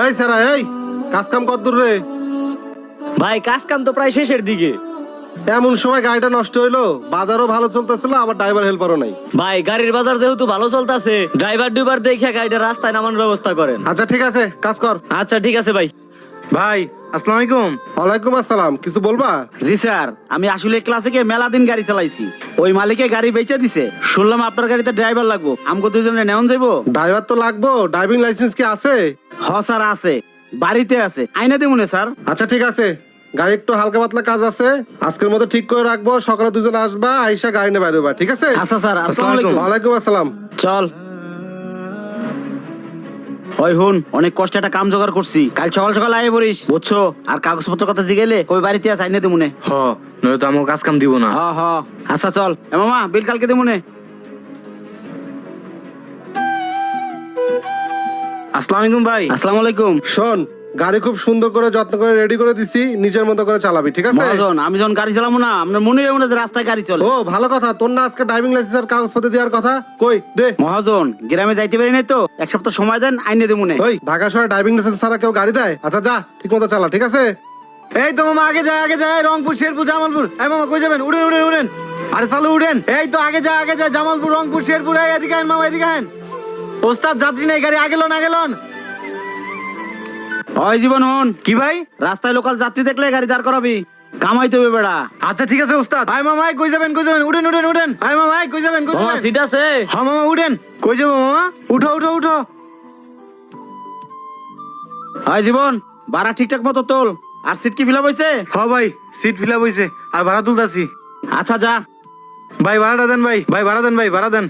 এই সারা এই কাজ কাম কত দূর রে? ভাই কাজ কাম তো প্রায় শেষের দিকে। এমন সময় গাড়িটা নষ্ট হইলো, বাজারও ভালো চলতেছিল, আবার ড্রাইভার হেল্পারও নাই। ভাই গাড়ির বাজার যেহেতু ভালো চলতেছে, ড্রাইভার দেখে গাড়িটা রাস্তায় নামানোর ব্যবস্থা করেন। আচ্ছা ঠিক আছে, কাজ কর। আচ্ছা ঠিক আছে ভাই। ভাই আসসালামু আলাইকুম। ওয়ালাইকুম আসসালাম, কিছু বলবা? জি স্যার, আমি আসলে ক্লাসিকে মেলা দিন গাড়ি চালাইছি। ওই মালিকে গাড়ি বেচে দিছে, শুনলাম আপনার গাড়িতে ড্রাইভার লাগবো। আমগো দুজনে নেওন যাইবো? ড্রাইভার তো লাগবো, ড্রাইভিং লাইসেন্স কি আছে? হ স্যার আছে, বাড়িতে আছে, আইনা দেবুনে স্যার। আচ্ছা ঠিক আছে, গাড়ি একটু হালকা পাতলা কাজ আছে, আজকের মতো ঠিক করে রাখবো। সকালে দুজন আসবা, আইসা গাড়ি নিয়ে বাইরে হবা, ঠিক আছে? আচ্ছা স্যার, আসসালামু আলাইকুম। ওয়ালাইকুম আসসালাম। চল। ওই হুন, অনেক কষ্টে একটা কাম জোগাড় করছি, কাল সকাল সকাল আয় পড়িস, বুঝছো? আর কাগজপত্র কথা জিগেলে কই বাড়িতে আছে, আইনা দেবুনে। হ নয় তো আমাকে কাজ কাম দিব না। হ হ, আচ্ছা চল। এ মামা, বিল কালকে দেবুনে। আসসালামু আলাইকুম ভাই। আসসালামু আলাইকুম। শোন, গাড়ি খুব সুন্দর করে যত্ন করে রেডি করে দিছি, নিজের মতো করে চালাবি, ঠিক আছে? মহাজন, আমি যখন গাড়ি চালাবো না, আপনার মনে হয় না যে রাস্তায় গাড়ি চলে। ও ভালো কথা, তোর না আজকে ড্রাইভিং লাইসেন্সের কাগজপত্র দেওয়ার কথা, কই দে। মহাজন, গ্রামে যাইতে পারি নাই তো, এক সপ্তাহ সময় দেন, আইনে দেবুনে। ওই ঢাকা শহরে ড্রাইভিং লাইসেন্স ছাড়া কেউ গাড়ি দেয়? আচ্ছা যা, ঠিক মতো চালা, ঠিক আছে? এই তো মামা আগে যায় রংপুর, শেরপুর, জামালপুর। এই মামা কই যাবেন? উড়েন। আরে চালু উড়েন। এই তো আগে যায় জামালপুর, রংপুর, শেরপুর। এই এদিকে আইন মামা, এদিকে আইন। ওস্তাদ যাত্রী নাই, গাড়ি আগে লন। ওই জীবন হন, কি ভাই? রাস্তায় লোকাল যাত্রী দেখলে গাড়ি দাঁড় করাবি, কামাইতে হবে বেড়া। আচ্ছা ঠিক আছে ওস্তাদ। আয় মামা, কই যাবেন? উড়েন। আয় মামা, কই যাবেন? মামা সিট আছে? হ্যাঁ মামা উড়েন। কই যাবো মামা? উঠো। ওই জীবন, ভাড়া ঠিকঠাক মতো তোল। আর সিট কি ফিলাপ হয়েছে? হ্যাঁ ভাই, সিট ফিল আপ হইছে, আর ভাড়া তুলতাছি। আচ্ছা যা। ভাই ভাড়াটা দেন, ভাই ভাড়া দেন।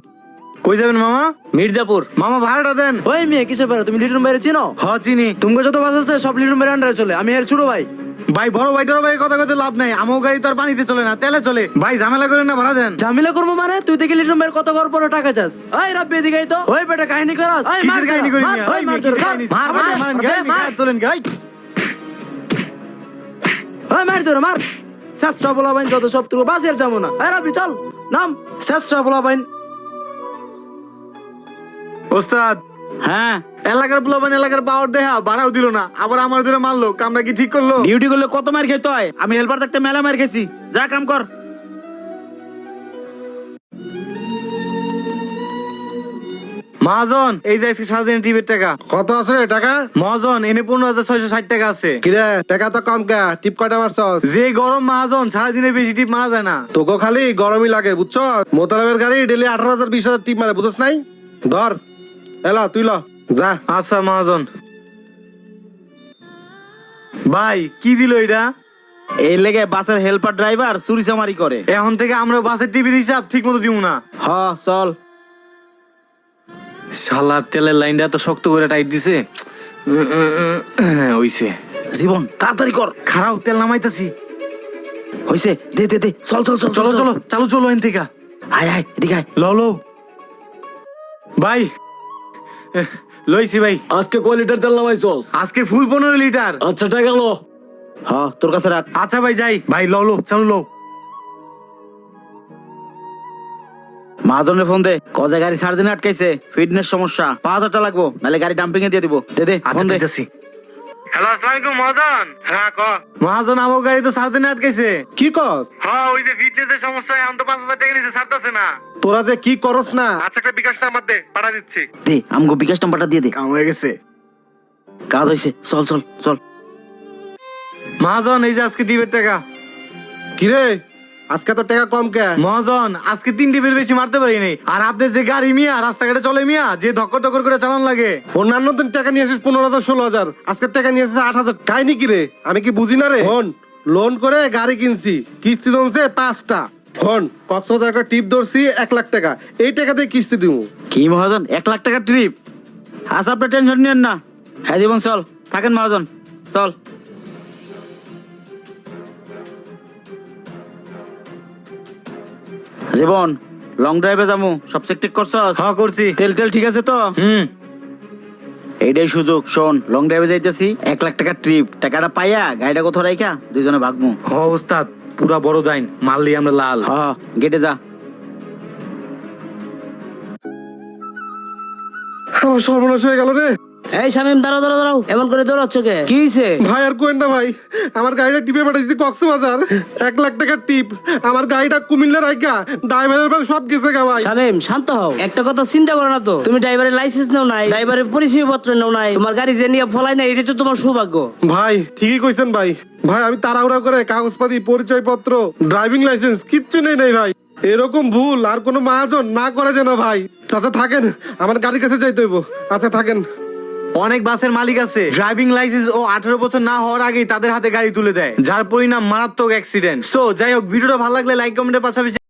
কই যাবেন মামা? মির্জাপুর। মামা ভাড়াটা দেন। ওই মেয়ে কিসে পারো? তুমি লিটন বাইরে চিনো? হ চিনি। তুমি যত বাস আছে সব লিটন বাইরে আন্ডারে চলে। আমি এর ছোট ভাই। ভাই বড় ভাই কথা কথা লাভ নাই, আমার গাড়ি তো আর পানিতে চলে না, তেলে চলে। ভাই ঝামেলা করেন না, ভাড়া দেন। ঝামেলা করবো মানে? তুই দেখি লিটন বাইরে কত ঘর পরে টাকা চাস? ওই রাব্বি এদিকে আয় তো। ওই বেটা কাহিনী করাস? ওই মার কিসের কাহিনী করি মিয়া? ওই ওই মার মিয়া, কিসের ধরে, কাহিনী? মার, আমাকে মার, মারেন, মার, গাই, মার। গায়ে তোলেন, গাই। ওই মার ধরে মার। শেষটা বলা বাইন যত সব তুই বাসের যাবো না। এই রাব্বি চল নাম। শেষটা বলা বাইন। ওস্তাদ হ্যাঁ, এলাকার প্লাবান এলাকার পাওয়ার দেখা ভাড়াও দিল না, আবার আমার ধরে মারলো। কামটা কি ঠিক করলো? ডিউটি করলে কত মার খেতে হয়? আমি হেল্পার থাকতে মেলা মার খেয়েছি। যা কাম কর। মহাজন, এই যে আজকে সারাদিন টিপের টাকা। কত আছে রে টাকা? মহাজন এনে 15,660 টাকা আছে। কিরে টাকা তো কম কে, টিপ কয়টা মারছস? যে গরম মহাজন, সারাদিনে বেশি টিপ মারা যায় না। তোকে খালি গরমই লাগে, বুঝছো? মোতালেবের গাড়ি ডেলি 18,000 20,000 টিপ মারে, বুঝছ নাই? ধর এলা তুই ল যা। আচ্ছা মহাজন। ভাই কি দিল এটা? এই লেগে বাসের হেল্পার ড্রাইভার চুরি চামারি করে। এখন থেকে আমরা বাসের টিভির হিসাব ঠিক মতো দিব না। হ চল। শালার তেলের লাইনটা তো শক্ত করে টাইট দিছে। হইছে। জীবন তাড়াতাড়ি কর। খারাপ, তেল নামাইতাছি। হইছে, দে দে দে, চল চল চল চলো এন থেকে। আয় আয় এদিকে আয়। লো ভাই, লইছি ভাই। আজকে কয় লিটার তেল নামাইছস? আজকে ফুল 15 লিটার। আচ্ছা টাকা লো। হ তোর কাছে রাখ। আচ্ছা ভাই যাই। ভাই চলো। মহাজনের ফোন দে, কজে গাড়ি সার্জেনে আটকাইছে, ফিটনেস সমস্যা, 5,000 টাকা লাগবো, নাহলে গাড়ি ডাম্পিং এ দিয়ে দিব। দে দে আচ্ছা ফোন দে। দিতেছি। হ্যালো, আসসালামু আলাইকুম মহাজন। হ্যাঁ ক মহাজন, আমার গাড়ি তো সার্জেনে আটকাইছে। কি কস? হ্যাঁ, ওই যে ফিটনেসের সমস্যা, এখন তো 5,000 টাকা নিচে ছাড়তেছে না। তোরা যে কি করস না? আচ্ছা একটা বিকাশ নাম্বার দে, পাঠা দিচ্ছি। দে আমগো বিকাশ নাম্বারটা দিয়ে দে। কাম হয়ে গেছে। কাজ হইছে, চল চল চল। মহাজন এই যে আজকে টিপের টাকা। কিরে আজকে তো টাকা কম কে? মহাজন আজকে 3 টিপের বেশি মারতে পারিনি। আর আপনার যে গাড়ি মিয়া রাস্তাঘাটে চলে মিয়া, যে ধক্কর করে চালান লাগে। অন্যান্য দিন টাকা নিয়ে আসিস 15,000 16,000, আজকে টাকা নিয়ে আসিস 8,000। কাহিনী কি রে? আমি কি বুঝি না রে? হন, লোন করে গাড়ি কিনছি, কিস্তি জমছে 5টা। হন, কক্সবাজার একটা টিপ ধরছি 1 লাখ টাকা, এই টাকা দিয়ে কিস্তি দিব। কি মহাজন, 1 লাখ টাকার ট্রিপ? আচ্ছা আপনি টেনশন নিয়েন না। হ্যাঁ জীবন চল, থাকেন মহাজন, চল। জীবন লং ড্রাইভে যাবো, সব চেক টেক করছস? হ্যাঁ করছি। তেল ঠিক আছে তো? এইটাই সুযোগ। শোন, লং ড্রাইভে যাইতেছি, 1 লাখ টাকার ট্রিপ, টাকাটা পাইয়া গাড়িটা কোথাও রাইখা দুইজনে ভাগবো। হ্যাঁ ওস্তাদ, পুরা বড় দাইন মারলি আমরা লাল। হ্যাঁ গেটে যা। আমার সর্বনাশ হয়ে গেল রে। এই শামিম দাঁড়াও দাঁড়াও দাঁড়াও, এমন করে দৌড়াচ্ছ কে? কি হয়েছে? ভাই আর কোয়েন না ভাই, আমার গাড়িটা টিপে পাঠাইছি কক্সবাজার, 1 লাখ টাকার টিপ। আমার গাড়িটা কুমিল্লা রাইকা ড্রাইভারের পর সব গেছে গা ভাই। শামিম শান্ত হও, একটা কথা চিন্তা করো না তো, তুমি ড্রাইভারের লাইসেন্স নাও নাই, ড্রাইভারের পরিচয় পত্র নাও নাই, তোমার গাড়ি যে নিয়ে ফলাই না, এটা তো তোমার সৌভাগ্য। ভাই ঠিকই কইছেন ভাই। ভাই আমি তাড়াহুড়া করে কাগজপাতি, পরিচয়পত্র, ড্রাইভিং লাইসেন্স কিচ্ছু নেই নাই ভাই। এরকম ভুল আর কোনো মহাজন না করে যেন ভাই। চাচা থাকেন, আমার গাড়ির কাছে যাইতে হইব। আচ্ছা থাকেন। অনেক বাসের মালিক আছে ড্রাইভিং লাইসেন্স ও 18 বছর না হওয়ার আগেই তাদের হাতে গাড়ি তুলে দেয়, যার পরিণাম মারাত্মক অ্যাক্সিডেন্ট। সো যাই হোক, ভিডিওটা ভালো লাগলে লাইক কমেন্টের পাশাপাশি